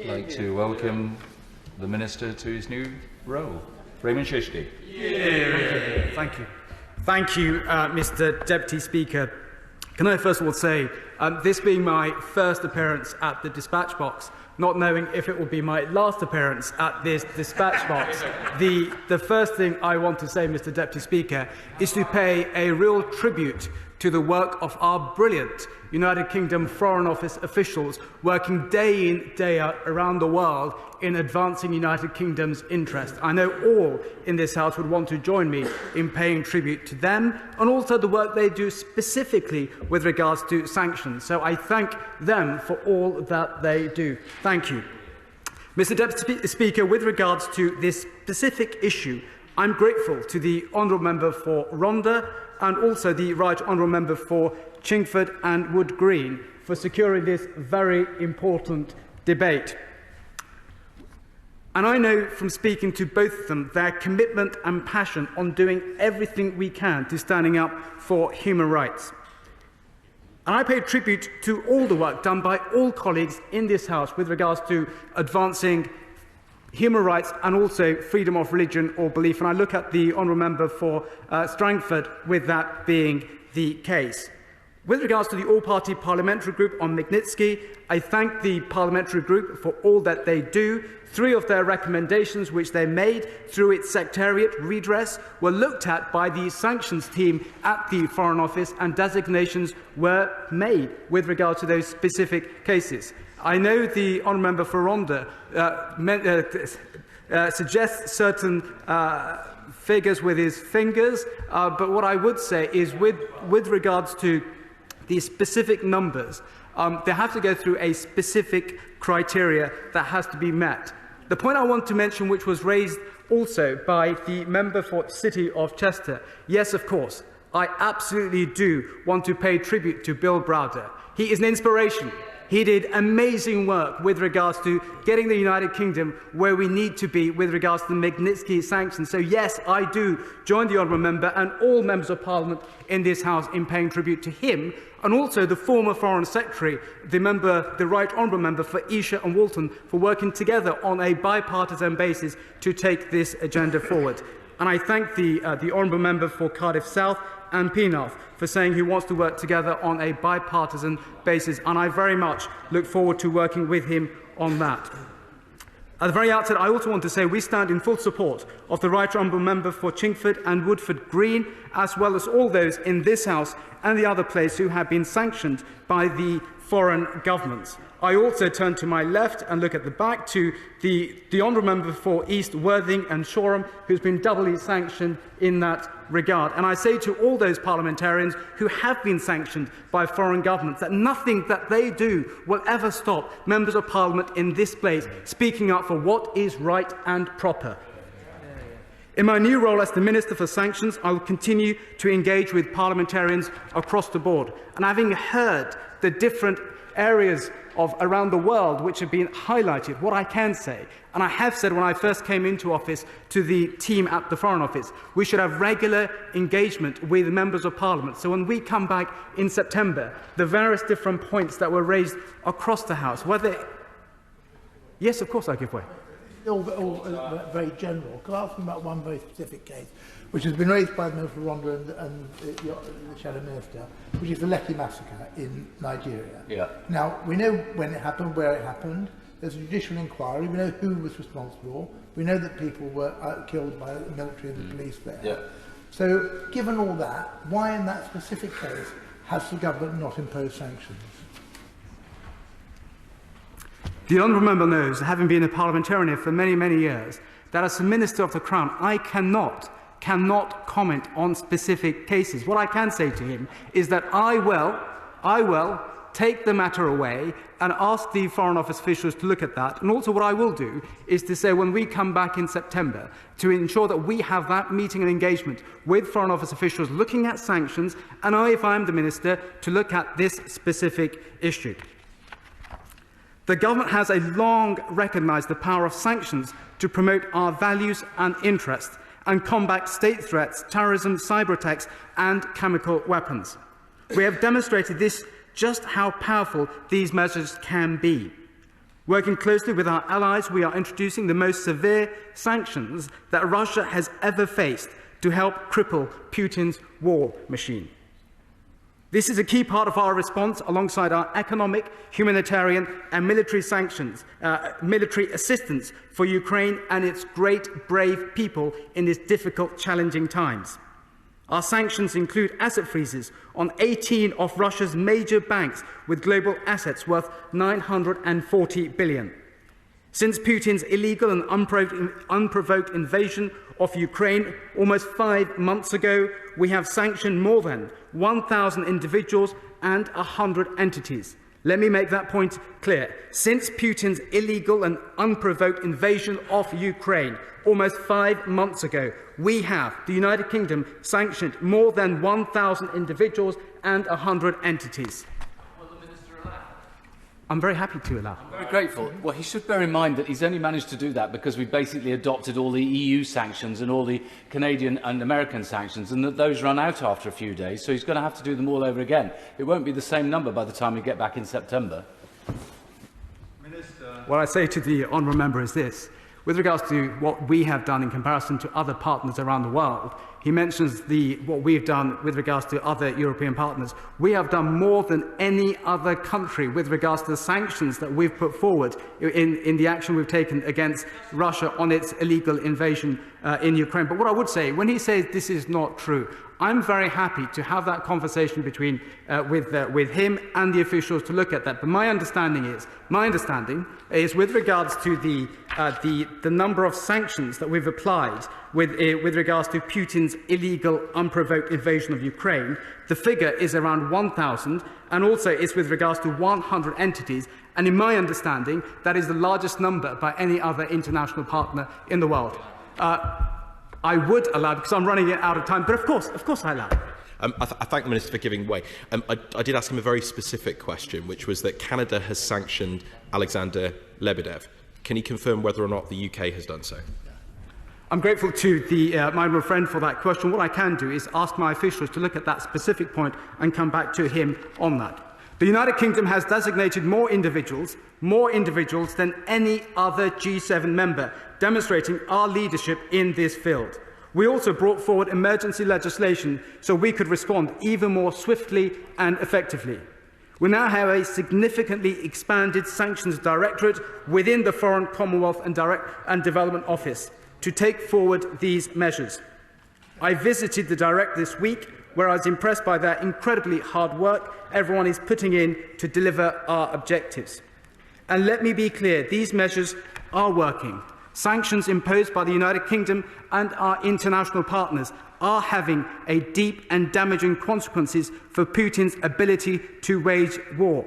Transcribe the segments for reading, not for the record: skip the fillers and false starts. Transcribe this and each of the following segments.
I'd like to welcome the Minister to his new role. Rehman Chishti. Thank you. Thank you, Mr. Deputy Speaker. Can I first of all say, this being my first appearance at the dispatch box, not knowing if it will be my last appearance at this dispatch box, the first thing I want to say, Mr. Deputy Speaker, is to pay a real tribute to the work of our brilliant United Kingdom Foreign Office officials working day in, day out around the world in advancing United Kingdom's interest. I know all in this House would want to join me in paying tribute to them and also the work they do specifically with regards to sanctions. So I thank them for all that they do. Thank you. Mr. Deputy Speaker, with regards to this specific issue, I'm grateful to the Honourable Member for Rhondda and also the Right Honourable Member for Chingford and Wood Green for securing this very important debate. And I know from speaking to both of them their commitment and passion on doing everything we can to standing up for human rights. And I pay tribute to all the work done by all colleagues in this House with regards to advancing human rights and also freedom of religion or belief. And I look at the Honourable Member for Strangford with that being the case. With regards to the All-Party Parliamentary Group on Magnitsky, I thank the Parliamentary Group for all that they do. 3 of their recommendations which they made through its secretariat redress were looked at by the sanctions team at the Foreign Office and designations were made with regard to those specific cases. I know the Honourable Member for Rhondda suggests certain figures with his fingers, but what I would say is with regards to the specific numbers, they have to go through a specific criteria that has to be met. The point I want to mention, which was raised also by the member for City of Chester, yes, of course, I absolutely do want to pay tribute to Bill Browder. He is an inspiration. He did amazing work with regards to getting the United Kingdom where we need to be with regards to the Magnitsky sanctions. So yes, I do join the Honourable Member and all members of Parliament in this House in paying tribute to him and also the former Foreign Secretary, the Right Honourable Member for Esher and Walton, for working together on a bipartisan basis to take this agenda forward. And I thank the Honourable Member for Cardiff South and Penarth for saying he wants to work together on a bipartisan basis, and I very much look forward to working with him on that. At the very outset, I also want to say we stand in full support of the Right Honourable Member for Chingford and Woodford Green, as well as all those in this House and the other place who have been sanctioned by the foreign governments. I also turn to my left and look at the back to the Honourable Member for East Worthing and Shoreham, who's been doubly sanctioned in that regard. And I say to all those parliamentarians who have been sanctioned by foreign governments that nothing that they do will ever stop members of Parliament in this place speaking up for what is right and proper. In my new role as the Minister for Sanctions, I will continue to engage with parliamentarians across the board. And having heard the different areas around the world which have been highlighted, what I can say, and I have said when I first came into office to the team at the Foreign Office, we should have regular engagement with members of Parliament. So when we come back in September, the various different points that were raised across the House, whether... Yes, of course I give way. All very general. Can I ask them about one very specific case, which has been raised by the Member for Rhondda and the Shadow Minister, which is the Lekki massacre in Nigeria. Yeah. Now, we know when it happened, where it happened. There's a judicial inquiry. We know who was responsible. We know that people were killed by the military and the police there. Yeah. So, given all that, why in that specific case has the government not imposed sanctions? The Honourable Member knows, having been a parliamentarian for many, many years, that as a Minister of the Crown, I cannot comment on specific cases. What I can say to him is that I will take the matter away and ask the Foreign Office officials to look at that. And also what I will do is to say when we come back in September to ensure that we have that meeting and engagement with Foreign Office officials looking at sanctions and if I am the Minister, to look at this specific issue. The government has long recognised the power of sanctions to promote our values and interests and combat state threats, terrorism, cyber attacks and chemical weapons. We have demonstrated just how powerful these measures can be. Working closely with our allies, we are introducing the most severe sanctions that Russia has ever faced to help cripple Putin's war machine. This is a key part of our response alongside our economic, humanitarian and military sanctions, military assistance for Ukraine and its great, brave people in these difficult, challenging times. Our sanctions include asset freezes on 18 of Russia's major banks with global assets worth $940 billion. Since Putin's illegal and unprovoked invasion of Ukraine almost 5 months ago, we have sanctioned more than 1,000 individuals and 100 entities. Let me make that point clear. Since Putin's illegal and unprovoked invasion of Ukraine almost 5 months ago, we have, the United Kingdom, sanctioned more than 1,000 individuals and 100 entities. I'm very happy to allow. I'm very grateful. Well, he should bear in mind that he's only managed to do that because we basically adopted all the EU sanctions and all the Canadian and American sanctions, and that those run out after a few days, so he's going to have to do them all over again. It won't be the same number by the time we get back in September. Minister. What I say to the honourable member is this. With regards to what we have done in comparison to other partners around the world, he mentions what we've done with regards to other European partners. We have done more than any other country with regards to the sanctions that we've put forward in the action we've taken against Russia on its illegal invasion in Ukraine. But what I would say, when he says this is not true, I'm very happy to have that conversation with him and the officials to look at that. But my understanding is with regards to the number of sanctions that we've applied with regards to Putin's illegal, unprovoked invasion of Ukraine, the figure is around 1,000, and also it's with regards to 100 entities. And in my understanding, that is the largest number by any other international partner in the world. I would allow, because I'm running out of time, but of course I allow. I thank the Minister for giving way. I did ask him a very specific question, which was that Canada has sanctioned Alexander Lebedev. Can he confirm whether or not the UK has done so? I'm grateful to my honourable friend for that question. What I can do is ask my officials to look at that specific point and come back to him on that. The United Kingdom has designated more individuals than any other G7 member, demonstrating our leadership in this field. We also brought forward emergency legislation so we could respond even more swiftly and effectively. We now have a significantly expanded sanctions directorate within the Foreign, Commonwealth and Development Office to take forward these measures. I visited the Direct this week, where I was impressed by their incredibly hard work everyone is putting in to deliver our objectives. And let me be clear, these measures are working. Sanctions imposed by the United Kingdom and our international partners are having a deep and damaging consequences for Putin's ability to wage war.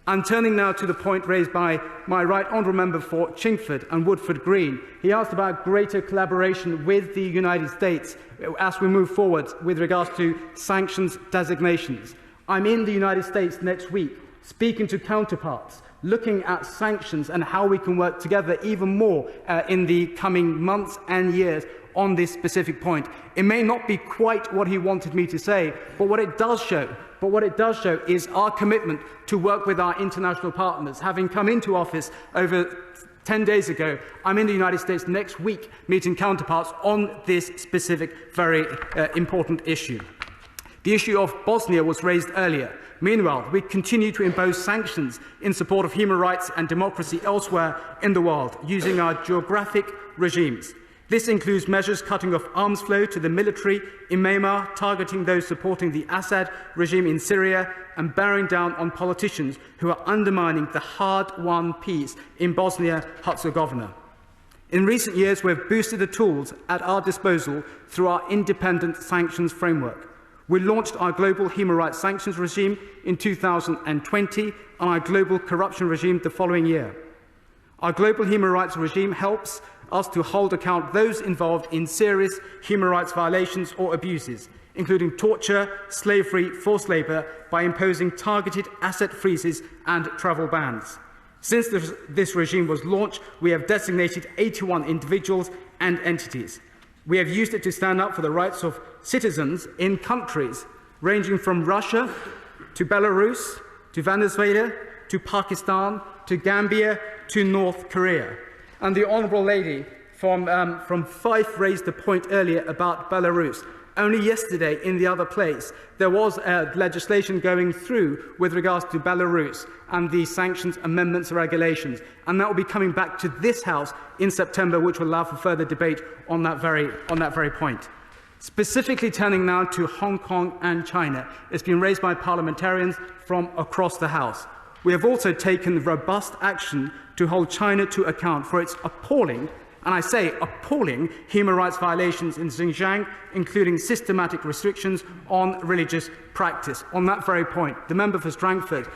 I'm turning now to the point raised by my right honourable member for Chingford and Woodford Green. He asked about greater collaboration with the United States as we move forward with regards to sanctions designations. I'm in the United States next week, speaking to counterparts, looking at sanctions and how we can work together even more in the coming months and years on this specific point. It may not be quite what he wanted me to say, but what it does show is our commitment to work with our international partners. Having come into office over 10 days ago, I'm in the United States next week meeting counterparts on this specific, very important issue. The issue of Bosnia was raised earlier. Meanwhile, we continue to impose sanctions in support of human rights and democracy elsewhere in the world, using our geographic regimes. This includes measures cutting off arms flow to the military in Myanmar, targeting those supporting the Assad regime in Syria, and bearing down on politicians who are undermining the hard-won peace in Bosnia-Herzegovina. In recent years, we have boosted the tools at our disposal through our independent sanctions framework. We launched our global human rights sanctions regime in 2020 and our global corruption regime the following year. Our global human rights regime helps us to hold account those involved in serious human rights violations or abuses, including torture, slavery, forced labour, by imposing targeted asset freezes and travel bans. Since this regime was launched, we have designated 81 individuals and entities. We have used it to stand up for the rights of citizens in countries ranging from Russia to Belarus, to Venezuela, to Pakistan, to Gambia, to North Korea. And the Honourable Lady from Fife raised the point earlier about Belarus. Only yesterday, in the other place, there was legislation going through with regards to Belarus and the sanctions amendments and regulations, and that will be coming back to this House in September, which will allow for further debate on that very point. Specifically turning now to Hong Kong and China, it's been raised by parliamentarians from across the House. We have also taken robust action to hold China to account for its appalling, and I say appalling, human rights violations in Xinjiang, including systematic restrictions on religious practice. On that very point, the member for Strangford,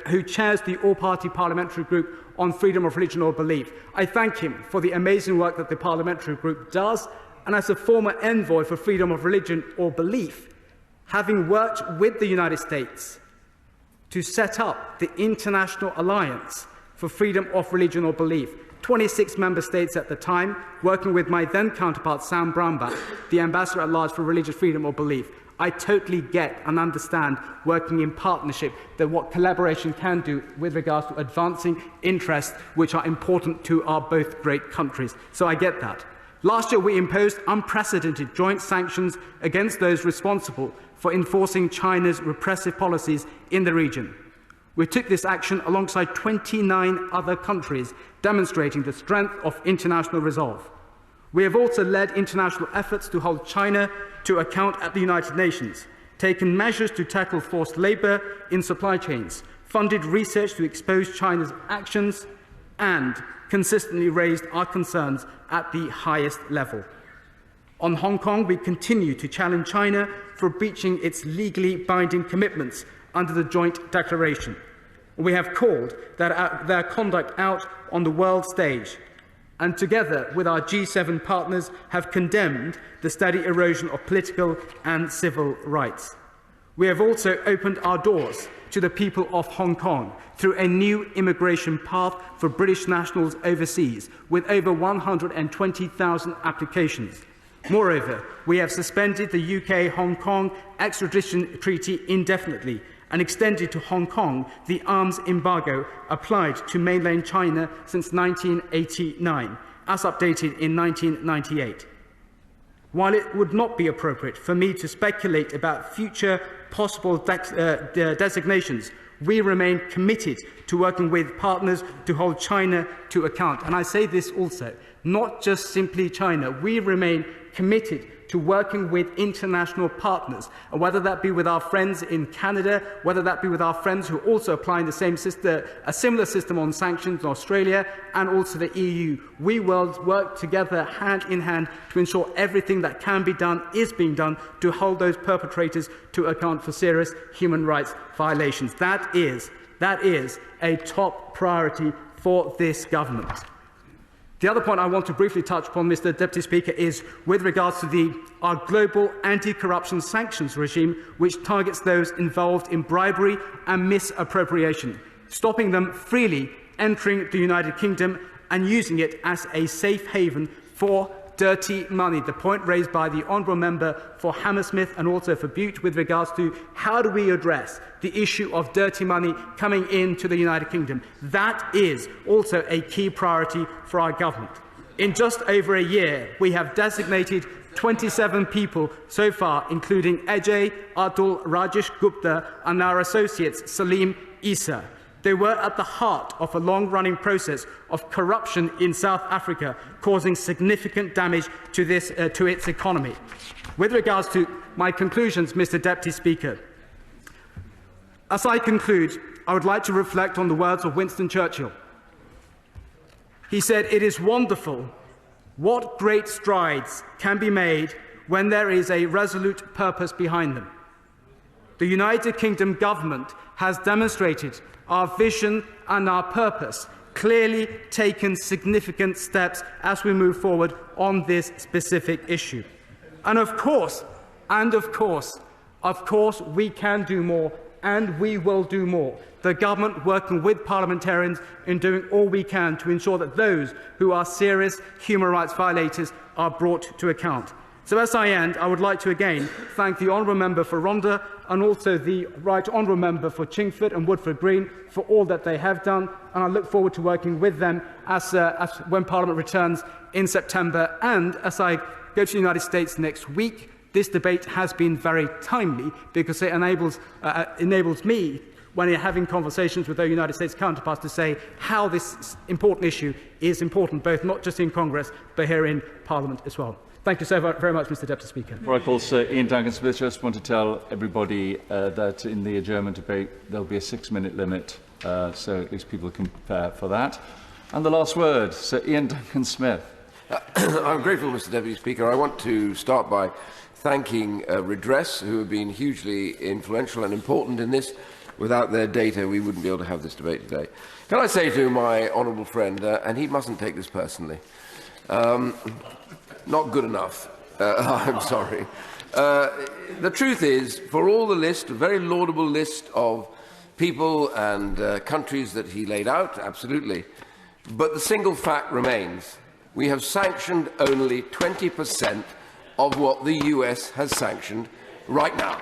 who chairs the all-party parliamentary group on freedom of religion or belief, I thank him for the amazing work that the parliamentary group does. And as a former envoy for freedom of religion or belief, having worked with the United States to set up the International Alliance for Freedom of Religion or Belief, 26 member states at the time, working with my then counterpart Sam Brownback, the Ambassador at Large for Religious Freedom or Belief, I totally get and understand working in partnership that what collaboration can do with regards to advancing interests which are important to our both great countries. So I get that. Last year we imposed unprecedented joint sanctions against those responsible for enforcing China's repressive policies in the region. We took this action alongside 29 other countries, demonstrating the strength of international resolve. We have also led international efforts to hold China to account at the United Nations, taken measures to tackle forced labour in supply chains, funded research to expose China's actions, and consistently raised our concerns at the highest level. On Hong Kong, we continue to challenge China for breaching its legally binding commitments under the joint declaration. We have called their conduct out on the world stage, and together with our G7 partners have condemned the steady erosion of political and civil rights. We have also opened our doors to the people of Hong Kong through a new immigration path for British nationals overseas, with over 120,000 applications. Moreover, we have suspended the UK-Hong Kong extradition treaty indefinitely and extended to Hong Kong the arms embargo applied to mainland China since 1989, as updated in 1998. While it would not be appropriate for me to speculate about future possible designations, we remain committed to working with partners to hold China to account. And I say this also, not just simply China. We remain committed to working with international partners, and whether that be with our friends in Canada, whether that be with our friends who are also applying the same system, a similar system on sanctions in Australia, and also the EU. We will work together hand in hand to ensure everything that can be done is being done to hold those perpetrators to account for serious human rights violations. That is a top priority for this government. The other point I want to briefly touch upon, Mr. Deputy Speaker, is with regards to our global anti-corruption sanctions regime, which targets those involved in bribery and misappropriation, stopping them freely entering the United Kingdom and using it as a safe haven for dirty money. The point raised by the Honourable Member for Hammersmith and also for Butte with regards to how do we address the issue of dirty money coming into the United Kingdom. That is also a key priority for our government. In just over a year, we have designated 27 people so far, including Ajay, Atul, Rajesh Gupta and our associates Salim Issa. They were at the heart of a long-running process of corruption in South Africa, causing significant damage to its economy. With regards to my conclusions, Mr. Deputy Speaker, as I conclude, I would like to reflect on the words of Winston Churchill. He said, "It is wonderful what great strides can be made when there is a resolute purpose behind them." The United Kingdom government has demonstrated our vision and our purpose, clearly taken significant steps as we move forward on this specific issue. And of course, we can do more and we will do more. The government working with parliamentarians in doing all we can to ensure that those who are serious human rights violators are brought to account. So as I end, I would like to again thank the Honourable Member for Rhondda and also the Right Honourable Member for Chingford and Woodford Green for all that they have done, and I look forward to working with them as when Parliament returns in September. And as I go to the United States next week, this debate has been very timely because it enables me, when you're having conversations with their United States counterparts, to say how this important issue is important, both not just in Congress, but here in Parliament as well. Thank you so very much, Mr Deputy Speaker. Before I call Sir Ian Duncan-Smith, I just want to tell everybody that in the adjournment debate there'll be a 6-minute limit, so at least people can prepare for that. And the last word, Sir Ian Duncan-Smith. I'm grateful, Mr Deputy Speaker. I want to start by thanking Redress, who have been hugely influential and important in this. Without their data, we wouldn't be able to have this debate today. Can I say to my honourable friend, and he mustn't take this personally, not good enough. I'm sorry. The truth is, for all the list, a very laudable list of people and countries that he laid out, absolutely, but the single fact remains. We have sanctioned only 20% of what the US has sanctioned right now.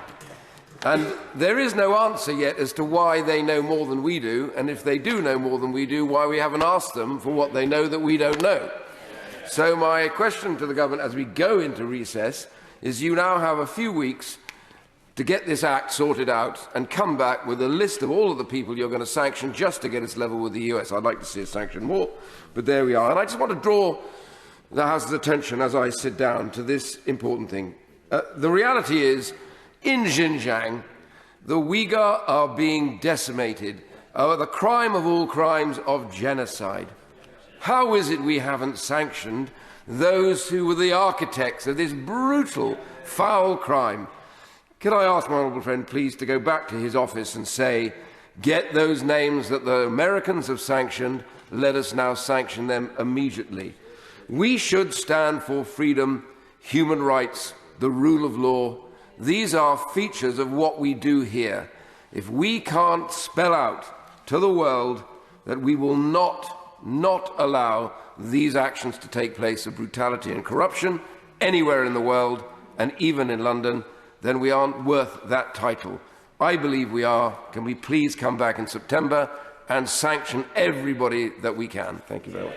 And there is no answer yet as to why they know more than we do, and if they do know more than we do, why we haven't asked them for what they know that we don't know. So my question to the government as we go into recess is you now have a few weeks to get this act sorted out and come back with a list of all of the people you're going to sanction just to get us level with the US. I'd like to see us sanction more, but there we are. And I just want to draw the House's attention as I sit down to this important thing. The reality is, in Xinjiang, the Uyghur are being decimated over the crime of all crimes of genocide. How is it we haven't sanctioned those who were the architects of this brutal, foul crime? Could I ask my honourable friend, please, to go back to his office and say, get those names that the Americans have sanctioned, let us now sanction them immediately. We should stand for freedom, human rights, the rule of law. These are features of what we do here. If we can't spell out to the world that we will not allow these actions to take place of brutality and corruption anywhere in the world, and even in London, then we aren't worth that title. I believe we are. Can we please come back in September and sanction everybody that we can? Thank you very much.